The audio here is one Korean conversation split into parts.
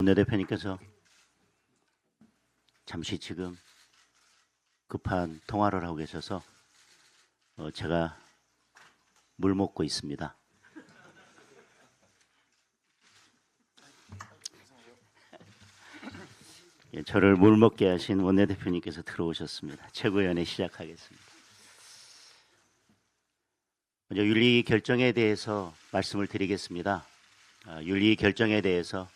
원내대표님께서 잠시 지금 급한 통화를 하고 계셔서 제가 물 먹고 있습니다. 예, 저를 물 먹게 하신 원내대표님께서 들어오셨습니다. 최고위원회 시작하겠습니다. 먼저 윤리 결정에 대해서 말씀을 드리겠습니다. 윤리 결정에 대해서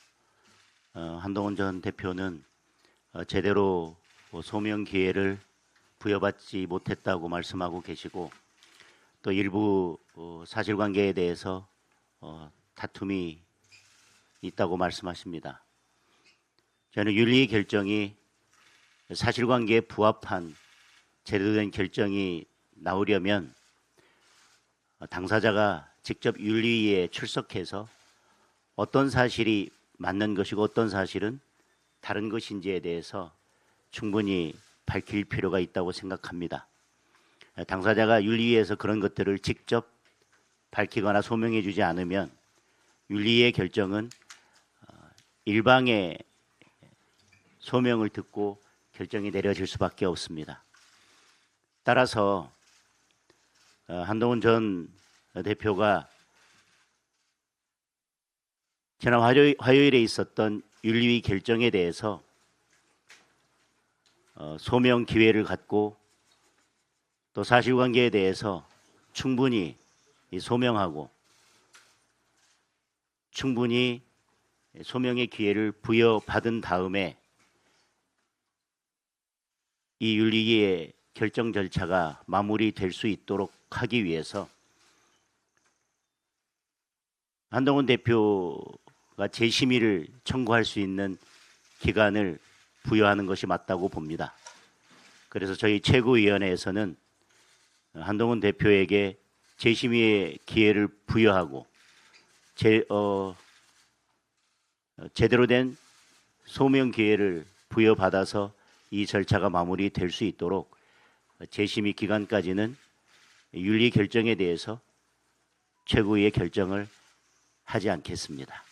한동훈 전 대표는 제대로 소명 기회를 부여받지 못했다고 말씀하고 계시고, 또 일부 사실관계에 대해서 다툼이 있다고 말씀하십니다. 저는 윤리 결정이 사실관계에 부합한 제대로 된 결정이 나오려면 당사자가 직접 윤리위에 출석해서 어떤 사실이 맞는 것이고 어떤 사실은 다른 것인지에 대해서 충분히 밝힐 필요가 있다고 생각합니다. 당사자가 윤리위에서 그런 것들을 직접 밝히거나 소명해 주지 않으면 윤리위의 결정은 일방의 소명을 듣고 결정이 내려질 수밖에 없습니다. 따라서 한동훈 전 대표가 지난 화요일에 있었던 윤리위 결정에 대해서 소명 기회를 갖고 또 사실관계에 대해서 충분히 소명하고 충분히 소명의 기회를 부여받은 다음에 이 윤리위의 결정 절차가 마무리될 수 있도록 하기 위해서 한동훈 대표가 재심의를 청구할 수 있는 기간을 부여하는 것이 맞다고 봅니다. 그래서 저희 최고위원회에서는 한동훈 대표에게 재심의의 기회를 부여하고 제대로 된 소명 기회를 부여받아서 이 절차가 마무리될 수 있도록 재심의 기간까지는 윤리 결정에 대해서 최고위의 결정을 하지 않겠습니다.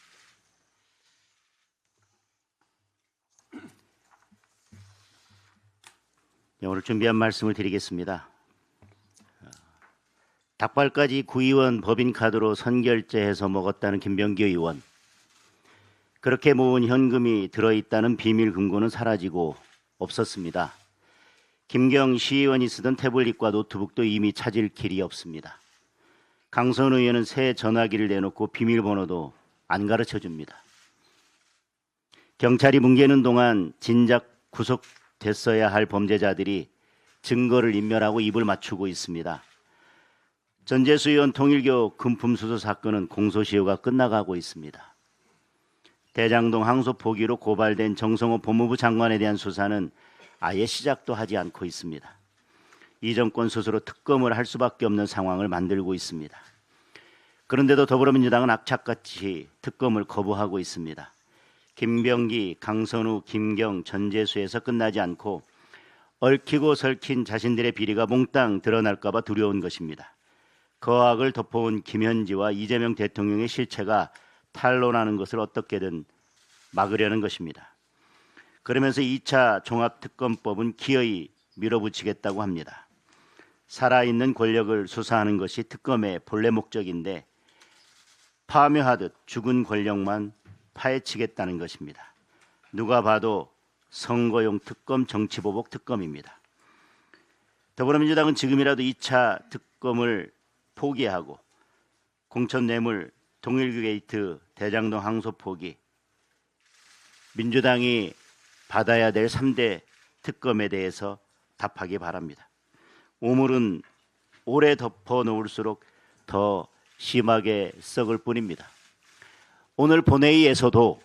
오늘 준비한 말씀을 드리겠습니다. 닭발까지 구의원 법인카드로 선결제해서 먹었다는 김병기 의원. 그렇게 모은 현금이 들어있다는 비밀 금고는 사라지고 없었습니다. 김경 시의원이 쓰던 태블릿과 노트북도 이미 찾을 길이 없습니다. 강선 의원은 새 전화기를 내놓고 비밀번호도 안 가르쳐줍니다. 경찰이 뭉개는 동안 진작 구속됐어야 할 범죄자들이 증거를 인멸하고 입을 맞추고 있습니다. 전재수 의원 통일교 금품수수 사건은 공소시효가 끝나가고 있습니다. 대장동 항소 포기로 고발된 정성호 법무부 장관에 대한 수사는 아예 시작도 하지 않고 있습니다. 이 정권 스스로 특검을 할 수밖에 없는 상황을 만들고 있습니다. 그런데도 더불어민주당은 악착같이 특검을 거부하고 있습니다. 김병기, 강선우, 김경, 전재수에서 끝나지 않고 얽히고 설킨 자신들의 비리가 몽땅 드러날까 봐 두려운 것입니다. 거악을 덮어온 김현지와 이재명 대통령의 실체가 탄로나는 것을 어떻게든 막으려는 것입니다. 그러면서 2차 종합특검법은 기어이 밀어붙이겠다고 합니다. 살아있는 권력을 수사하는 것이 특검의 본래 목적인데 파묘하듯 죽은 권력만 파헤치겠다는 것입니다. 누가 봐도 선거용 특검, 정치보복 특검입니다. 더불어민주당은 지금이라도 2차 특검을 포기하고 공천뇌물, 통일교 게이트, 대장동 항소 포기, 민주당이 받아야 될 3대 특검에 대해서 답하기 바랍니다. 오물은 오래 덮어 놓을수록 더 심하게 썩을 뿐입니다. 오늘 본회의에서도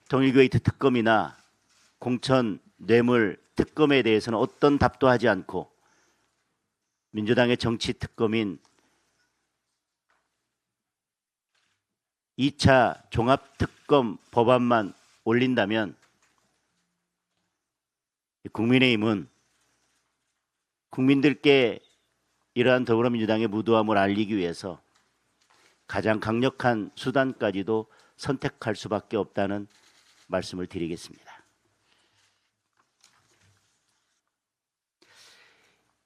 통일교 게이트 특검이나 공천 뇌물 특검에 대해서는 어떤 답도 하지 않고 민주당의 정치 특검인 2차 종합특검 법안만 올린다면 국민의힘은 국민들께 이러한 더불어민주당의 무도함을 알리기 위해서 가장 강력한 수단까지도 선택할 수밖에 없다는 말씀을 드리겠습니다.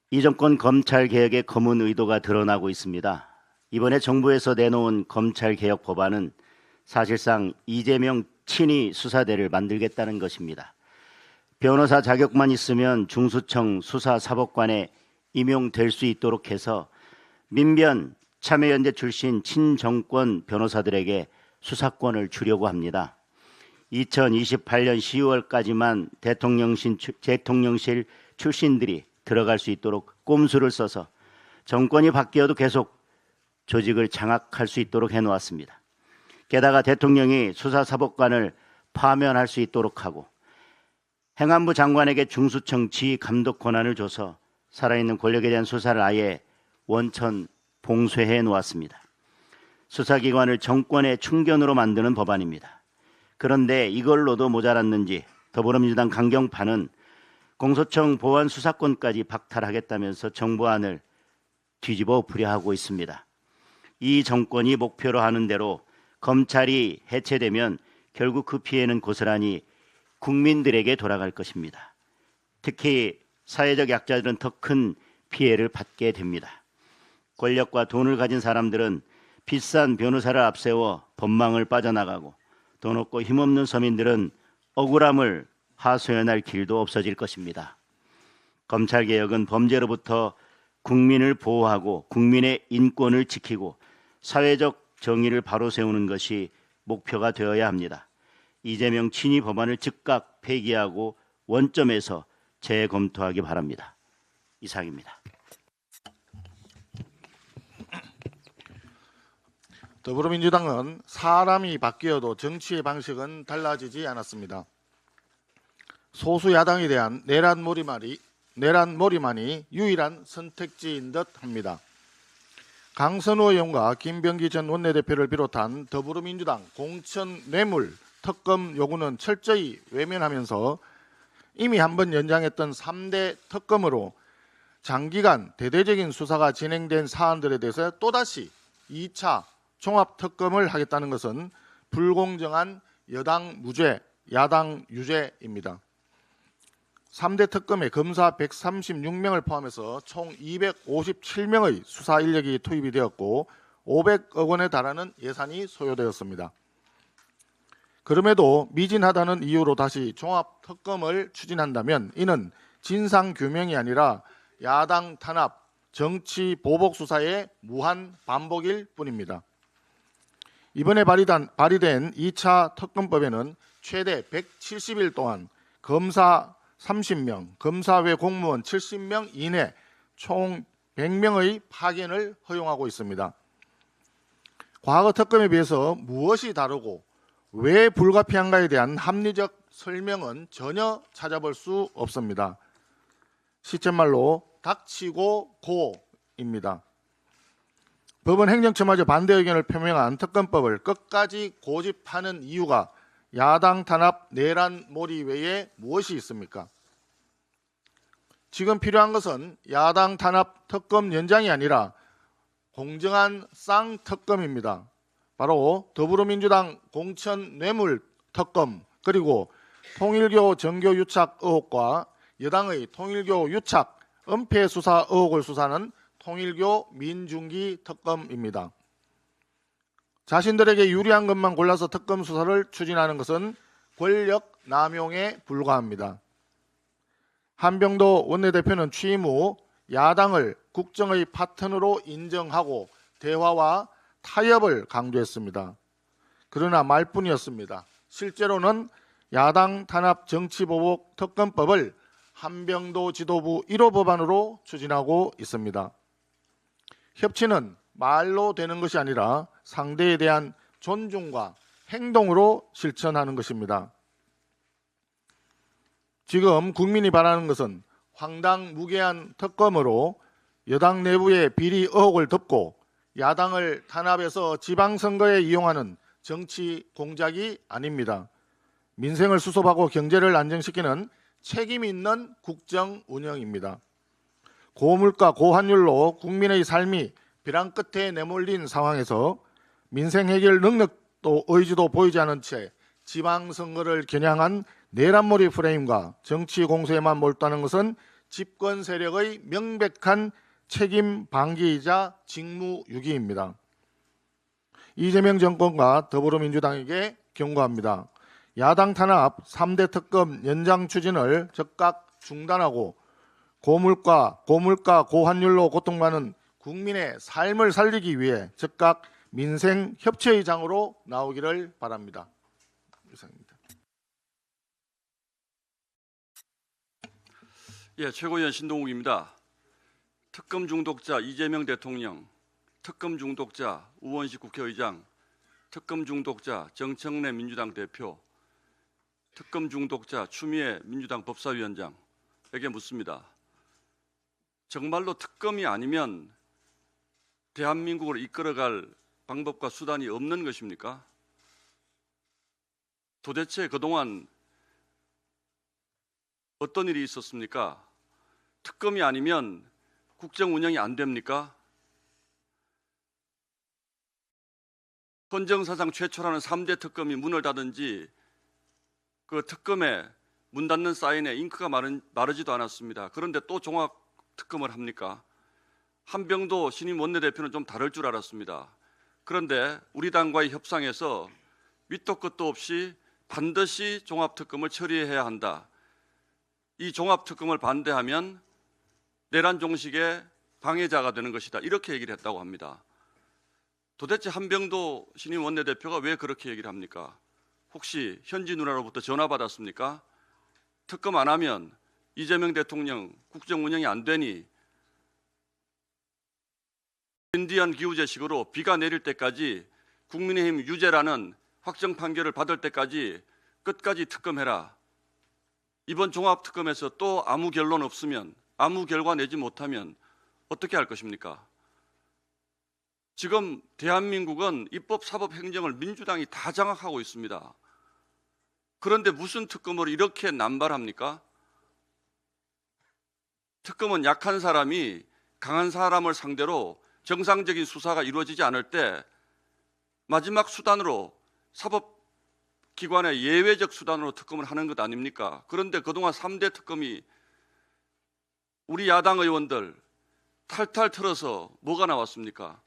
이 정권 검찰개혁의 검은 의도가 드러나고 있습니다. 이번에 정부에서 내놓은 검찰개혁 법안은 사실상 이재명 친위 수사대를 만들겠다는 것입니다. 변호사 자격만 있으면 중수청 수사사법관에 임용될 수 있도록 해서 민변, 참여연대 출신 친정권 변호사들에게 수사권을 주려고 합니다. 2028년 10월까지만 대통령실 출신들이 들어갈 수 있도록 꼼수를 써서 정권이 바뀌어도 계속 조직을 장악할 수 있도록 해놓았습니다. 게다가 대통령이 수사사법관을 파면할 수 있도록 하고 행안부 장관에게 중수청 지휘 감독 권한을 줘서 살아있는 권력에 대한 수사를 아예 원천 봉쇄해 놓았습니다. 수사기관을 정권의 충견으로 만드는 법안입니다. 그런데 이걸로도 모자랐는지 더불어민주당 강경파는 공소청 보완 수사권까지 박탈하겠다면서 정부안을 뒤집어 엎으려 하고 있습니다. 이 정권이 목표로 하는 대로 검찰이 해체되면 결국 그 피해는 고스란히 국민들에게 돌아갈 것입니다. 특히 사회적 약자들은 더 큰 피해를 받게 됩니다. 권력과 돈을 가진 사람들은 비싼 변호사를 앞세워 법망을 빠져나가고 돈 없고 힘없는 서민들은 억울함을 하소연할 길도 없어질 것입니다. 검찰개혁은 범죄로부터 국민을 보호하고 국민의 인권을 지키고 사회적 정의를 바로 세우는 것이 목표가 되어야 합니다. 이재명 친위 법안을 즉각 폐기하고 원점에서 재검토하기 바랍니다. 이상입니다. 더불어민주당은 사람이 바뀌어도 정치의 방식은 달라지지 않았습니다. 소수 야당에 대한 내란몰이만이 유일한 선택지인 듯 합니다. 강선우 의원과 김병기 전 원내대표를 비롯한 더불어민주당 공천 뇌물 특검 요구는 철저히 외면하면서 이미 한번 연장했던 3대 특검으로 장기간 대대적인 수사가 진행된 사안들에 대해서 또다시 2차 종합특검을 하겠다는 것은 불공정한 여당 무죄, 야당 유죄입니다. 3대 특검에 검사 136명을 포함해서 총 257명의 수사 인력이 투입이 되었고 500억 원에 달하는 예산이 소요되었습니다. 그럼에도 미진하다는 이유로 다시 종합특검을 추진한다면 이는 진상규명이 아니라 야당 탄압, 정치 보복 수사의 무한 반복일 뿐입니다. 이번에 발의된 2차 특검법에는 최대 170일 동안 검사 30명, 검사 외 공무원 70명 이내 총 100명의 파견을 허용하고 있습니다. 과거 특검에 비해서 무엇이 다르고 왜 불가피한가에 대한 합리적 설명은 전혀 찾아볼 수 없습니다. 시쳇말로 닥치고 고입니다. 법원 행정처마저 반대 의견을 표명한 특검법을 끝까지 고집하는 이유가 야당 탄압 내란몰이 외에 무엇이 있습니까? 지금 필요한 것은 야당 탄압 특검 연장이 아니라 공정한 쌍특검입니다. 바로 더불어민주당 공천 뇌물 특검 그리고 통일교 정교 유착 의혹과 여당의 통일교 유착 은폐 수사 의혹을 수사하는 통일교 민중기 특검입니다. 자신들에게 유리한 것만 골라서 특검 수사를 추진하는 것은 권력 남용에 불과합니다. 한병도 원내대표는 취임 후 야당을 국정의 파트너로 인정하고 대화와 타협을 강조했습니다. 그러나 말뿐이었습니다. 실제로는 야당 탄압 정치보복 특검법을 한병도 지도부 1호 법안으로 추진하고 있습니다. 협치는 말로 되는 것이 아니라 상대에 대한 존중과 행동으로 실천하는 것입니다. 지금 국민이 바라는 것은 황당무계한 특검으로 여당 내부의 비리 의혹을 덮고 야당을 탄압해서 지방선거에 이용하는 정치 공작이 아닙니다. 민생을 수습하고 경제를 안정시키는 책임 있는 국정 운영입니다. 고물가 고환율로 국민의 삶이 벼랑 끝에 내몰린 상황에서 민생 해결 능력도 또 의지도 보이지 않은 채 지방선거를 겨냥한 내란몰이 프레임과 정치 공세에만 몰두하는 것은 집권 세력의 명백한 책임 방기이자 직무유기입니다. 이재명 정권과 더불어민주당에게 경고합니다. 야당 탄압 3대 특검 연장 추진을 즉각 중단하고 고물가, 고환율로 고통받는 국민의 삶을 살리기 위해 즉각 민생 협치의 장으로 나오기를 바랍니다. 이상입니다. 예, 최고위원 신동욱입니다. 특검 중독자 이재명 대통령, 특검 중독자 우원식 국회의장, 특검 중독자 정청래 민주당 대표, 특검 중독자 추미애 민주당 법사위원장에게 묻습니다. 정말로 특검이 아니면 대한민국을 이끌어갈 방법과 수단이 없는 것입니까? 도대체 그동안 어떤 일이 있었습니까? 특검이 아니면 국정 운영이 안 됩니까? 헌정사상 최초라는 3대 특검이 문을 닫은지 그 특검에 문 닫는 사인에 잉크가 마르지도 않았습니다. 그런데 또 종합 특검을 합니까? 한병도 신임 원내대표는 좀 다를 줄 알았습니다. 그런데 우리 당과의 협상에서 밑도 끝도 없이 반드시 종합특검을 처리해야 한다. 이 종합특검을 반대하면 내란 종식의 방해자가 되는 것이다. 이렇게 얘기를 했다고 합니다. 도대체 한병도 신임 원내대표가 왜 그렇게 얘기를 합니까? 혹시 현지 누나로부터 전화 받았습니까? 특검 안 하면 이재명 대통령 국정 운영이 안 되니 인디언 기우제식으로 비가 내릴 때까지 국민의힘 유죄라는 확정 판결을 받을 때까지 끝까지 특검해라. 이번 종합특검에서 또 아무 결론 없으면, 아무 결과 내지 못하면 어떻게 할 것입니까? 지금 대한민국은 입법, 사법, 행정을 민주당이 다 장악하고 있습니다. 그런데 무슨 특검을 이렇게 남발합니까? 특검은 약한 사람이 강한 사람을 상대로 정상적인 수사가 이루어지지 않을 때 마지막 수단으로 사법기관의 예외적 수단으로 특검을 하는 것 아닙니까? 그런데 그동안 3대 특검이 우리 야당 의원들 탈탈 털어서 뭐가 나왔습니까?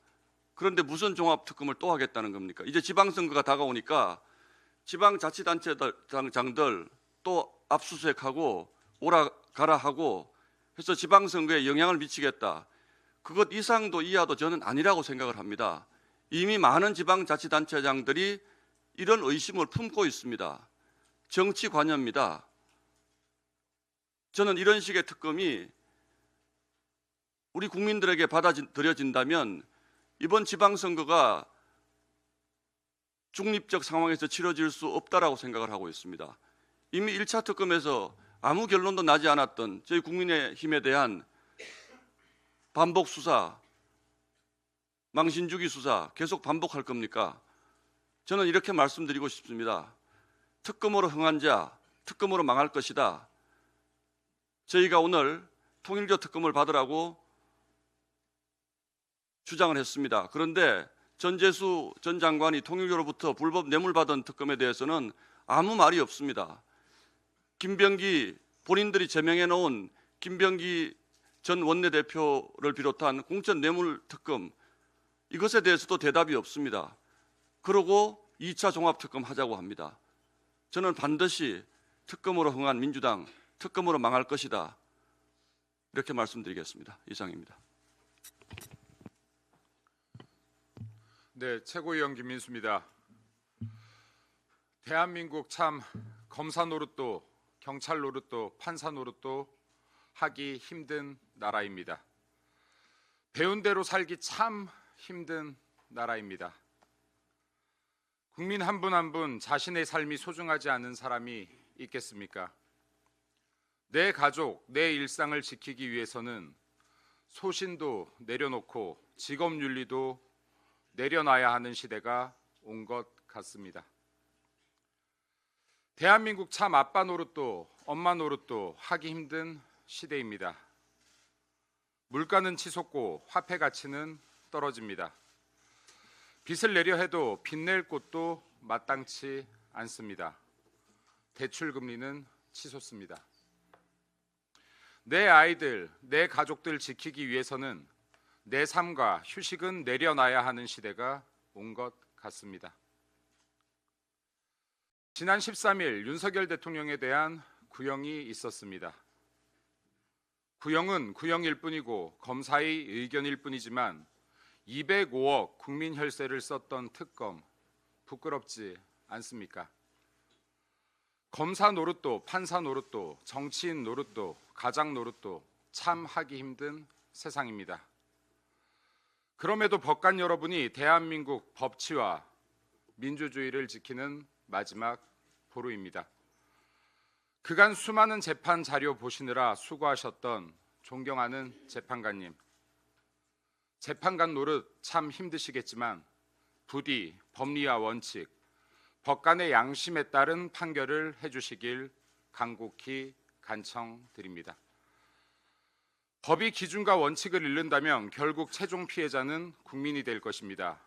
그런데 무슨 종합특검을 또 하겠다는 겁니까? 이제 지방선거가 다가오니까 지방자치단체장들 또 압수수색하고 오라가라 하고 해서 지방선거에 영향을 미치겠다. 그것 이상도 이하도 저는 아니라고 생각을 합니다. 이미 많은 지방자치단체장들이 이런 의심을 품고 있습니다. 정치 관여입니다. 저는 이런 식의 특검이 우리 국민들에게 받아들여진다면 이번 지방선거가 중립적 상황에서 치러질 수 없다라고 생각을 하고 있습니다. 이미 1차 특검에서 아무 결론도 나지 않았던 저희 국민의힘에 대한 반복 수사, 망신주기 수사 계속 반복할 겁니까? 저는 이렇게 말씀드리고 싶습니다. 특검으로 흥한 자, 특검으로 망할 것이다. 저희가 오늘 통일교 특검을 받으라고 주장을 했습니다. 그런데 전재수 전 장관이 통일교로부터 불법 뇌물 받은 특검에 대해서는 아무 말이 없습니다. 김병기 본인들이 제명해 놓은 김병기 전 원내대표를 비롯한 공천 뇌물 특검 이것에 대해서도 대답이 없습니다. 그러고 2차 종합특검 하자고 합니다. 저는 반드시 특검으로 흥한 민주당, 특검으로 망할 것이다. 이렇게 말씀드리겠습니다. 이상입니다. 네, 최고위원 김민수입니다. 대한민국 참 검사 노릇도 경찰 노릇도 판사 노릇도 하기 힘든 나라입니다. 배운 대로 살기 참 힘든 나라입니다. 국민 한 분 한 분 자신의 삶이 소중하지 않은 사람이 있겠습니까? 내 가족, 내 일상을 지키기 위해서는 소신도 내려놓고 직업윤리도 내려놔야 하는 시대가 온 것 같습니다. 대한민국 참 아빠 노릇도 엄마 노릇도 하기 힘든 시대입니다. 물가는 치솟고 화폐 가치는 떨어집니다. 빚을 내려 해도 빚낼 곳도 마땅치 않습니다. 대출 금리는 치솟습니다. 내 아이들, 내 가족들 지키기 위해서는 내 삶과 휴식은 내려놔야 하는 시대가 온 것 같습니다. 지난 13일 윤석열 대통령에 대한 구형이 있었습니다. 구형은 구형일 뿐이고 검사의 의견일 뿐이지만 205억 국민 혈세를 썼던 특검, 부끄럽지 않습니까? 검사 노릇도, 판사 노릇도, 정치인 노릇도, 가장 노릇도 참 하기 힘든 세상입니다. 그럼에도 법관 여러분이 대한민국 법치와 민주주의를 지키는 마지막 보루입니다. 그간 수많은 재판 자료 보시느라 수고하셨던 존경하는 재판관님, 재판관 노릇 참 힘드시겠지만 부디 법리와 원칙, 법관의 양심에 따른 판결을 해주시길 간곡히 간청드립니다. 법이 기준과 원칙을 잃는다면 결국 최종 피해자는 국민이 될 것입니다.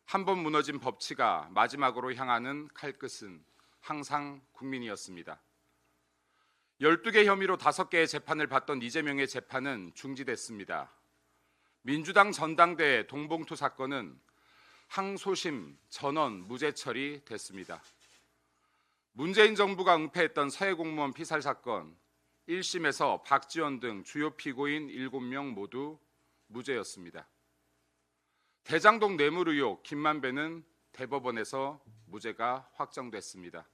한 번 무너진 법치가 마지막으로 향하는 칼끝은 항상 국민이었습니다. 12개 혐의로 5개의 재판을 받던 이재명의 재판은 중지됐습니다. 민주당 전당대회 동봉투 사건은 항소심 전원 무죄 처리됐습니다. 문재인 정부가 응폐했던 서해 공무원 피살 사건 1심에서 박지원 등 주요 피고인 7명 모두 무죄였습니다. 대장동 뇌물 의혹 김만배는 대법원에서 무죄가 확정됐습니다.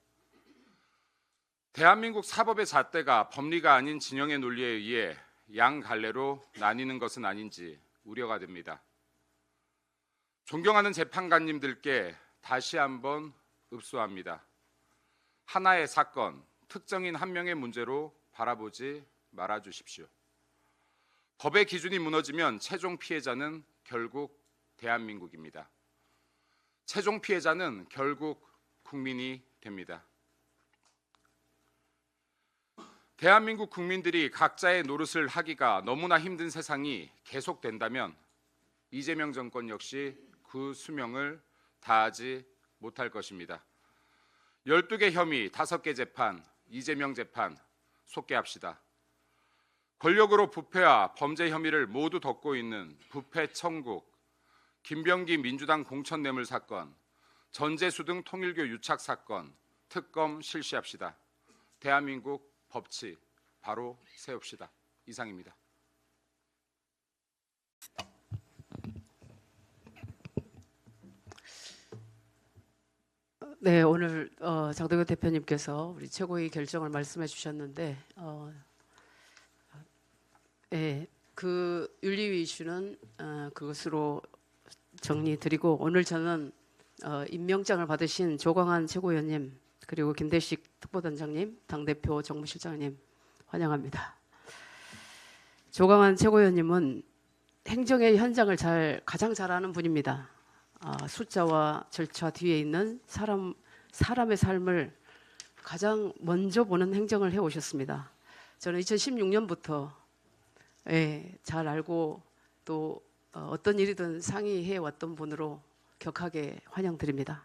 대한민국 사법의 잣대가 법리가 아닌 진영의 논리에 의해 양갈래로 나뉘는 것은 아닌지 우려가 됩니다. 존경하는 재판관님들께 다시 한번 읍소합니다. 하나의 사건, 특정인 한 명의 문제로 바라보지 말아 주십시오. 법의 기준이 무너지면 최종 피해자는 결국 대한민국입니다. 최종 피해자는 결국 국민이 됩니다. 대한민국 국민들이 각자의 노릇을 하기가 너무나 힘든 세상이 계속된다면 이재명 정권 역시 그 수명을 다하지 못할 것입니다. 12개 혐의, 5개 재판, 이재명 재판 속개합시다. 권력으로 부패와 범죄 혐의를 모두 덮고 있는 부패 천국, 김병기 민주당 공천 뇌물 사건, 전재수 등 통일교 유착 사건, 특검 실시합시다. 대한민국 법치 바로 세웁시다. 이상입니다. 네, 오늘 장동혁 대표님께서 우리 최고의 결정을 말씀해 주셨는데 그 윤리위 이슈는 그것으로 정리드리고 오늘 저는 임명장을 받으신 조광한 최고위원님 그리고 김대식 특보단장님, 당대표 정무실장님 환영합니다. 조광한 최고위원님은 행정의 현장을 가장 잘 아는 분입니다. 숫자와 절차 뒤에 있는 사람의 삶을 가장 먼저 보는 행정을 해오셨습니다. 저는 2016년부터 잘 알고 또 어떤 일이든 상의해 왔던 분으로 격하게 환영드립니다.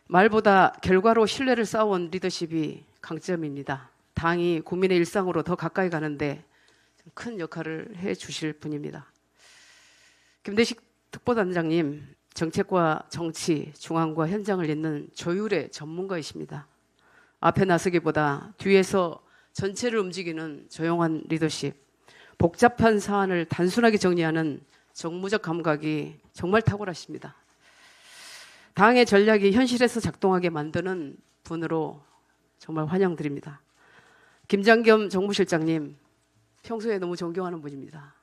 말보다 결과로 신뢰를 쌓아온 리더십이 강점입니다. 당이 국민의 일상으로 더 가까이 가는데 큰 역할을 해주실 분입니다. 김대식 특보단장님, 정책과 정치, 중앙과 현장을 잇는 조율의 전문가이십니다. 앞에 나서기보다 뒤에서 전체를 움직이는 조용한 리더십, 복잡한 사안을 단순하게 정리하는 정무적 감각이 정말 탁월하십니다. 당의 전략이 현실에서 작동하게 만드는 분으로 정말 환영드립니다. 김장겸 정무실장님, 평소에 너무 존경하는 분입니다.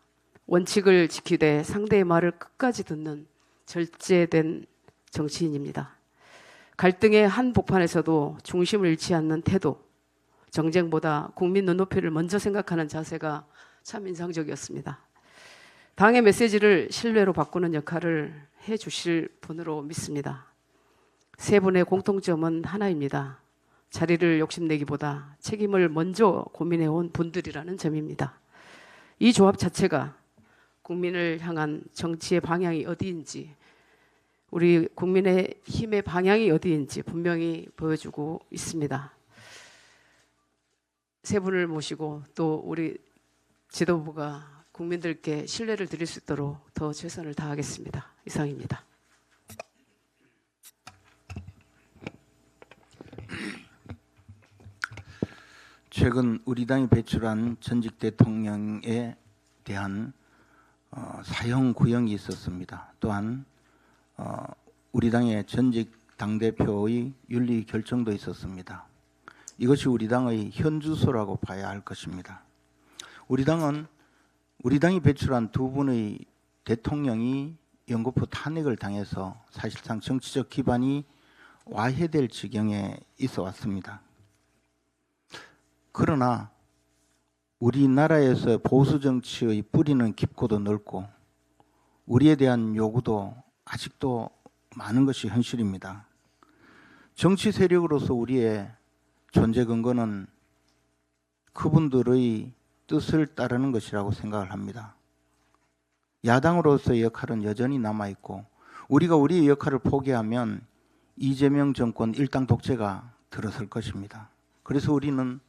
원칙을 지키되 상대의 말을 끝까지 듣는 절제된 정치인입니다. 갈등의 한복판에서도 중심을 잃지 않는 태도, 정쟁보다 국민 눈높이를 먼저 생각하는 자세가 참 인상적이었습니다. 당의 메시지를 신뢰로 바꾸는 역할을 해주실 분으로 믿습니다. 세 분의 공통점은 하나입니다. 자리를 욕심내기보다 책임을 먼저 고민해온 분들이라는 점입니다. 이 조합 자체가 국민을 향한 정치의 방향이 어디인지 우리 국민의 힘의 방향이 어디인지 분명히 보여주고 있습니다. 세 분을 모시고 또 우리 지도부가 국민들께 신뢰를 드릴 수 있도록 더 최선을 다하겠습니다. 이상입니다. 최근 우리 당이 배출한 전직 대통령에 대한 사형 구형이 있었습니다. 또한 우리 당의 전직 당대표의 윤리 결정도 있었습니다. 이것이 우리 당의 현주소라고 봐야 할 것입니다. 우리 당이 배출한 두 분의 대통령이 연거푸 탄핵을 당해서 사실상 정치적 기반이 와해될 지경에 있어 왔습니다. 그러나 우리나라에서 보수 정치의 뿌리는 깊고도 넓고 우리에 대한 요구도 아직도 많은 것이 현실입니다. 정치 세력으로서 우리의 존재 근거는 그분들의 뜻을 따르는 것이라고 생각을 합니다. 야당으로서의 역할은 여전히 남아있고 우리가 우리의 역할을 포기하면 이재명 정권 일당 독재가 들어설 것입니다. 그래서 우리는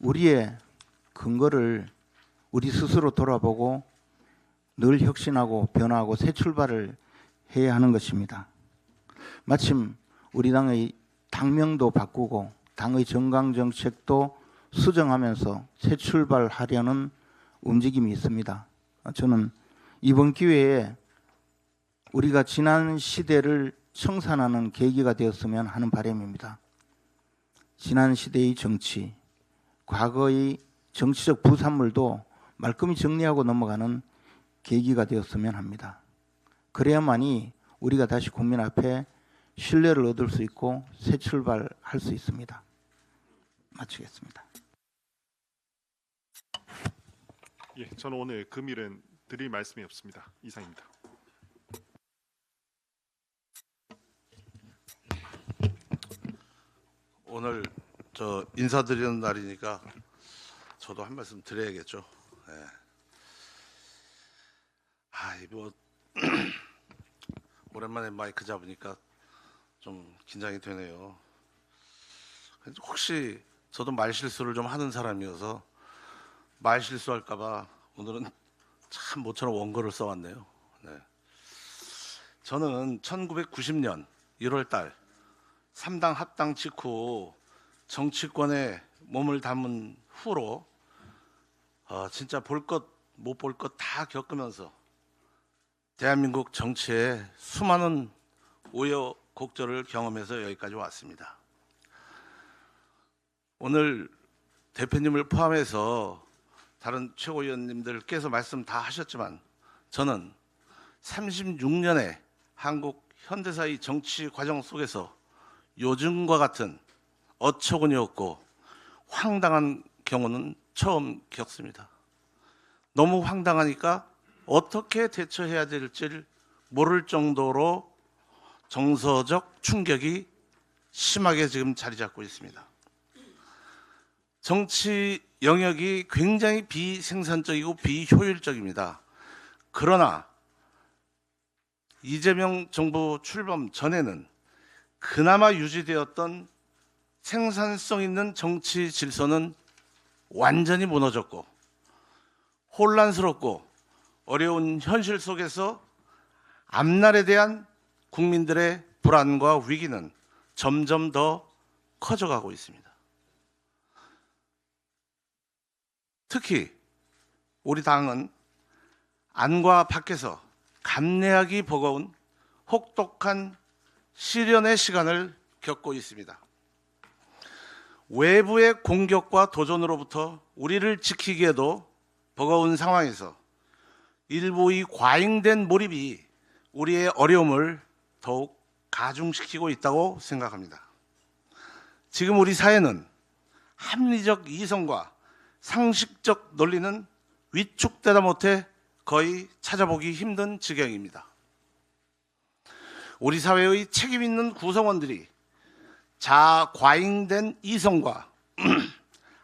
우리의 근거를 우리 스스로 돌아보고 늘 혁신하고 변화하고 새 출발을 해야 하는 것입니다. 마침 우리 당의 당명도 바꾸고 당의 정강정책도 수정하면서 새 출발하려는 움직임이 있습니다. 저는 이번 기회에 우리가 지난 시대를 청산하는 계기가 되었으면 하는 바람입니다. 지난 시대의 정치, 과거의 정치적 부산물도 말끔히 정리하고 넘어가는 계기가 되었으면 합니다. 그래야만이 우리가 다시 국민 앞에 신뢰를 얻을 수 있고 새 출발할 수 있습니다. 마치겠습니다. 예, 저는 오늘 금일은 드릴 말씀이 없습니다. 이상입니다. 오늘 저 인사드리는 날이니까 저도 한 말씀 드려야겠죠. 예. 뭐 오랜만에 마이크 잡으니까 좀 긴장이 되네요. 혹시 저도 말 실수를 좀 하는 사람이어서 말 실수할까봐 오늘은 참 모처럼 원고를 써왔네요. 네. 저는 1990년 1월달 3당 합당 직후 정치권에 몸을 담은 후로 진짜 볼 것 못 볼 것 다 겪으면서 대한민국 정치에 수많은 우여곡절을 경험해서 여기까지 왔습니다. 오늘 대표님을 포함해서 다른 최고위원님들께서 말씀 다 하셨지만 저는 36년의 한국 현대사의 정치 과정 속에서 요즘과 같은 어처구니 없고 황당한 경우는 처음 겪습니다. 너무 황당하니까 어떻게 대처해야 될지를 모를 정도로 정서적 충격이 심하게 지금 자리 잡고 있습니다. 정치 영역이 굉장히 비생산적이고 비효율적입니다. 그러나 이재명 정부 출범 전에는 그나마 유지되었던 생산성 있는 정치 질서는 완전히 무너졌고 혼란스럽고 어려운 현실 속에서 앞날에 대한 국민들의 불안과 위기는 점점 더 커져가고 있습니다. 특히 우리 당은 안과 밖에서 감내하기 버거운 혹독한 시련의 시간을 겪고 있습니다. 외부의 공격과 도전으로부터 우리를 지키기에도 버거운 상황에서 일부의 과잉된 몰입이 우리의 어려움을 더욱 가중시키고 있다고 생각합니다. 지금 우리 사회는 합리적 이성과 상식적 논리는 위축되다 못해 거의 찾아보기 힘든 지경입니다. 우리 사회의 책임 있는 구성원들이 자과잉된 이성과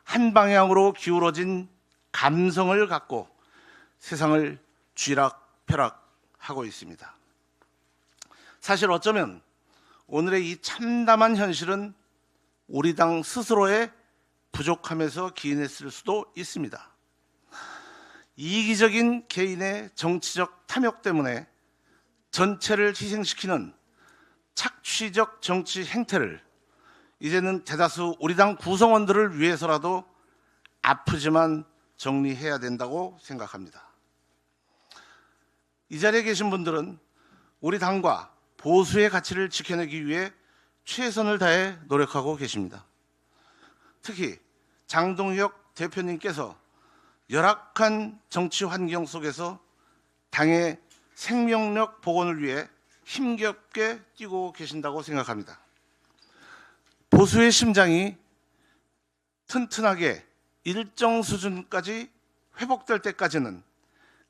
한 방향으로 기울어진 감성을 갖고 세상을 쥐락펴락하고 있습니다. 사실 어쩌면 오늘의 이 참담한 현실은 우리 당 스스로의 부족함에서 기인했을 수도 있습니다. 이기적인 개인의 정치적 탐욕 때문에 전체를 희생시키는 착취적 정치 행태를 이제는 대다수 우리 당 구성원들을 위해서라도 아프지만 정리해야 된다고 생각합니다. 이 자리에 계신 분들은 우리 당과 보수의 가치를 지켜내기 위해 최선을 다해 노력하고 계십니다. 특히 장동혁 대표님께서 열악한 정치 환경 속에서 당의 생명력 복원을 위해 힘겹게 뛰고 계신다고 생각합니다. 보수의 심장이 튼튼하게 일정 수준까지 회복될 때까지는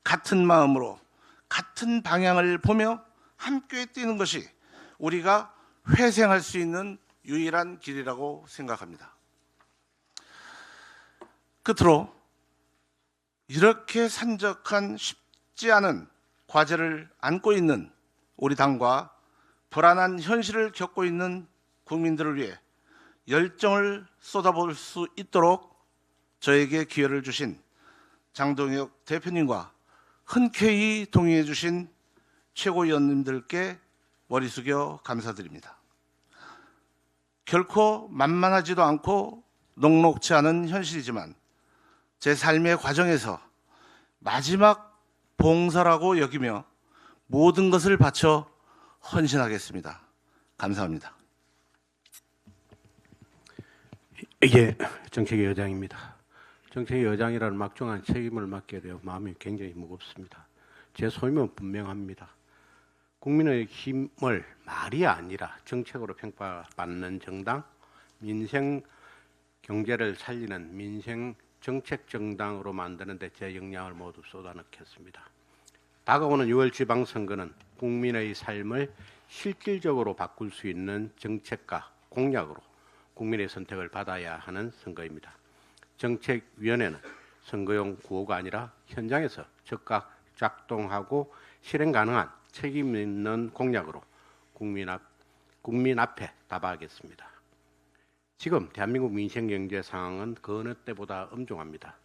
같은 마음으로 같은 방향을 보며 함께 뛰는 것이 우리가 회생할 수 있는 유일한 길이라고 생각합니다. 끝으로 이렇게 산적한 쉽지 않은 과제를 안고 있는 우리 당과 불안한 현실을 겪고 있는 국민들을 위해 열정을 쏟아볼 수 있도록 저에게 기회를 주신 장동혁 대표님과 흔쾌히 동의해 주신 최고위원님들께 머리 숙여 감사드립니다. 결코 만만하지도 않고 녹록지 않은 현실이지만 제 삶의 과정에서 마지막 봉사라고 여기며 모든 것을 바쳐 헌신하겠습니다. 감사합니다. 예, 정책위 의장입니다. 정책위 의장이라는 막중한 책임을 맡게 되어 마음이 굉장히 무겁습니다. 제 소임은 분명합니다. 국민의 힘을 말이 아니라 정책으로 평가받는 정당, 민생 경제를 살리는 민생 정책 정당으로 만드는 데 제 역량을 모두 쏟아넣겠습니다. 다가오는 6월 지방선거는 국민의 삶을 실질적으로 바꿀 수 있는 정책과 공약으로 국민의 선택을 받아야 하는 선거입니다. 정책위원회는 선거용 구호가 아니라 현장에서 즉각 작동하고 실행 가능한 책임 있는 공약으로 국민 앞에 다가가겠습니다. 지금 대한민국 민생 경제 상황은 그 어느 때보다 엄중합니다.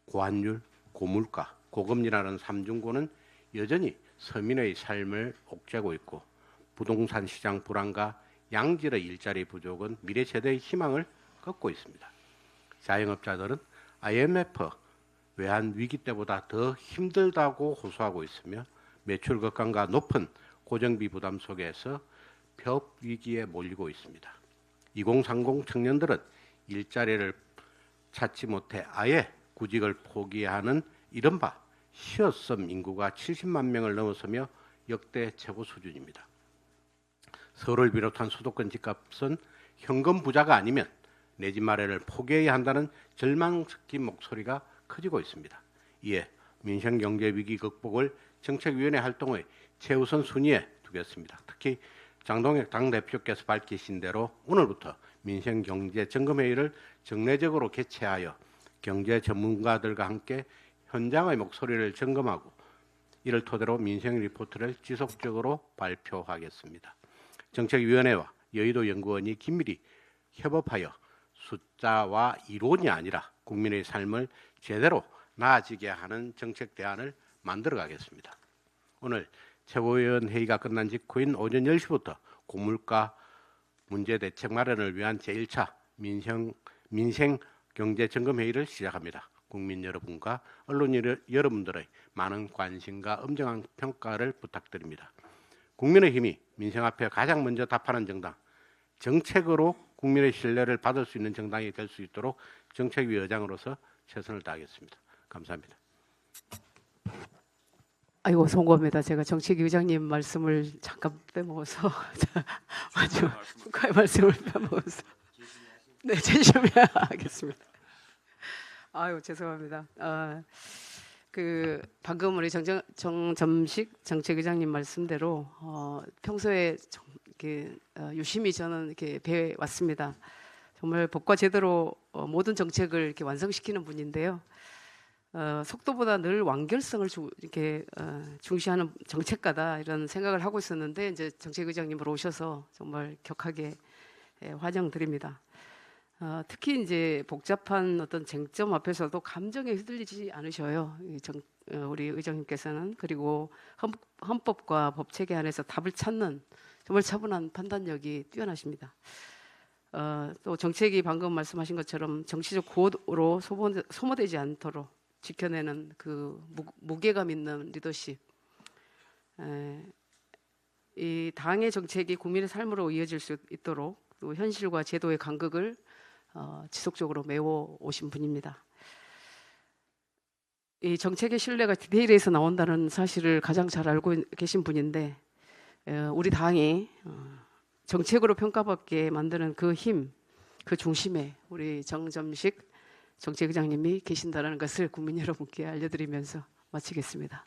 고환율, 고물가, 고금리라는 삼중고는 여전히 서민의 삶을 옥죄고 있고 부동산 시장 불안과 양질의 일자리 부족은 미래 세대의 희망을 꺾고 있습니다. 자영업자들은 IMF 외환 위기 때보다 더 힘들다고 호소하고 있으며 매출 급감과 높은 고정비 부담 속에서 폐업 위기에 몰리고 있습니다. 2030 청년들은 일자리를 찾지 못해 아예 구직을 포기하는 이른바 쉬어섬 인구가 70만 명을 넘어서며 역대 최고 수준입니다. 서울을 비롯한 수도권 집값은 현금 부자가 아니면 내 집 마련을 포기해야 한다는 절망 섞인 목소리가 커지고 있습니다. 이에 민생경제위기 극복을 정책위원회 활동의 최우선 순위에 두겠습니다. 특히 장동혁 당대표께서 밝히신 대로 오늘부터 민생경제점검회의를 정례적으로 개최하여 경제 전문가들과 함께 현장의 목소리를 점검하고 이를 토대로 민생 리포트를 지속적으로 발표하겠습니다. 정책위원회와 여의도 연구원이 긴밀히 협업하여 숫자와 이론이 아니라 국민의 삶을 제대로 나아지게 하는 정책 대안을 만들어 가겠습니다. 오늘 최고위원 회의가 끝난 직후인 오전 10시부터 고물가 문제 대책 마련을 위한 제1차 민생 경제 점검 회의를 시작합니다. 국민 여러분과 언론 여러분들의 많은 관심과 엄정한 평가를 부탁드립니다. 국민의힘이 민생 앞에 가장 먼저 답하는 정당, 정책으로 국민의 신뢰를 받을 수 있는 정당이 될 수 있도록 정책위 의장으로서 최선을 다하겠습니다. 감사합니다. 아이고 송구합니다. 제가 정책위 의장님 말씀을 잠깐 빼먹어서 아주 국가의 말씀을 빼먹어서 네, 재심해 하겠습니다. 아유 죄송합니다. 방금 우리 정점식 정책위장님 말씀대로 평소에 유심히 저는 이렇게 배워 왔습니다. 정말 법과 제도로 모든 정책을 이렇게 완성시키는 분인데요. 속도보다 늘 완결성을 이렇게 중시하는 정책가다 이런 생각을 하고 있었는데 이제 정책의장님을 오셔서 정말 격하게 환영드립니다. 특히 이제 복잡한 어떤 쟁점 앞에서도 감정에 휘둘리지 않으셔요. 우리 의장님께서는. 그리고 헌법과 법체계 안에서 답을 찾는 정말 차분한 판단력이 뛰어나십니다. 또 정책이 방금 말씀하신 것처럼 정치적 구호로 소모되지 않도록 지켜내는 그 무게감 있는 리더십. 이 당의 정책이 국민의 삶으로 이어질 수 있도록 또 현실과 제도의 간극을 지속적으로 메워 오신 분입니다. 이 정책의 신뢰가 디테일에서 나온다는 사실을 가장 잘 알고 계신 분인데 우리 당이 정책으로 평가받게 만드는 그 힘, 그 중심에 우리 정점식 정책의장님이 계신다는 것을 국민 여러분께 알려드리면서 마치겠습니다.